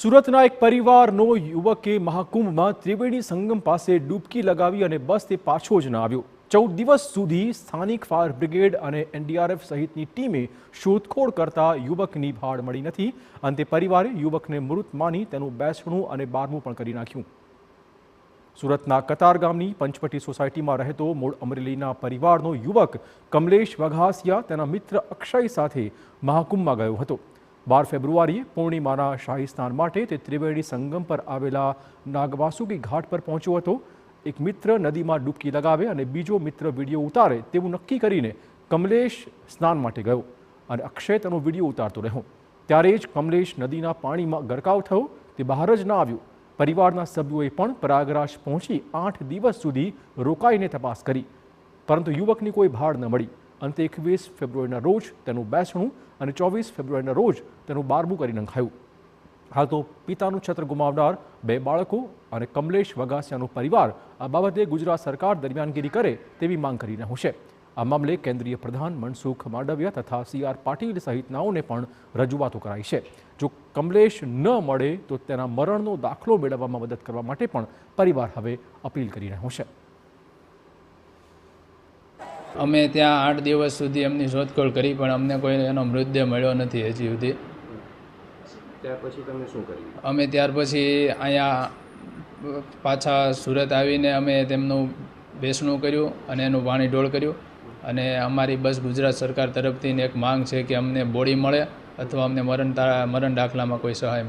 સુરતના એક પરિવારનો યુવકે મહાકુંભમાં ત્રિવેણી સંગમ પાસે ડૂબકી લગાવી અને બસ તે પાછો જ ન આવ્યો। 14 દિવસ સુધી સ્થાનિક ફાયર બ્રિગેડ અને એનડીઆરએફ સહિતની ટીમે શોધખોળ કરતા યુવકની ભાળ મળી નથી। અંતે પરિવારે યુવકને મૃત માની તેનું બેસણું અને બારમું પણ કરી નાખ્યું। સુરતના કતાર ગામની પંચવટી સોસાયટીમાં રહેતો મૂળ અમરેલીના પરિવારનો યુવક કમલેશ વઘાસિયા તેના મિત્ર અક્ષય સાથે મહાકુંભમાં ગયો હતો। 12 ફેબ્રુઆરીએ પૂર્ણિમાના શાહી સ્નાન માટે તે ત્રિવેણી સંગમ પર આવેલા નાગવાસુકી ઘાટ પર પહોંચ્યો હતો। એક મિત્ર નદીમાં ડૂબકી લગાવે અને બીજો મિત્ર વિડીયો ઉતારે તેવું નક્કી કરીને કમલેશ સ્નાન માટે ગયો અને અક્ષય તેનો વિડીયો ઉતારતો રહ્યો। ત્યારે જ કમલેશ નદીના પાણીમાં ગરકાવ થયો, તે બહાર જ ન આવ્યો। પરિવારના સભ્યોએ પણ પ્રયાગરાજ પહોંચી 8 દિવસ સુધી રોકાઈને તપાસ કરી, પરંતુ યુવકની કોઈ ભાળ ન મળી। અંતે 21 ફેબ્રુઆરીના રોજ તેનું બેસણું અને 24 ફેબ્રુઆરીના રોજ તેનું બારમું કરી નખાયું। હાલ તો પિતાનું છત્ર ગુમાવનાર 2 બાળકો અને કમલેશ વઘાસિયાનો પરિવાર આ બાબતે ગુજરાત સરકાર દરમિયાનગીરી કરે તેવી માંગ કરી રહ્યું છે। આ મામલે કેન્દ્રીય પ્રધાન મનસુખ માંડવિયા તથા CR પાટીલ સહિતનાઓને પણ રજૂઆતો કરાઈ છે। જો કમલેશ ન મળે તો તેના મરણનો દાખલો મેળવવામાં મદદ કરવા માટે પણ પરિવાર હવે અપીલ કરી રહ્યો છે। અમે ત્યાં 8 દિવસ સુધી એમની શોધખોળ કરી, પણ અમને કોઈ એનો મૃતદેહ મળ્યો નથી હજી સુધી। ત્યાર પછી તમે શું કર્યું? અમે ત્યાર પછી અહીંયા પાછા સુરત આવીને અમે તેમનું બેસણું કર્યું અને એનું પાણી ઢોળ કર્યું। અને અમારી બસ ગુજરાત સરકાર તરફથી એક માંગ છે કે અમને બોડી મળે અથવા અમને મરણ દાખલામાં કોઈ સહાય મળે।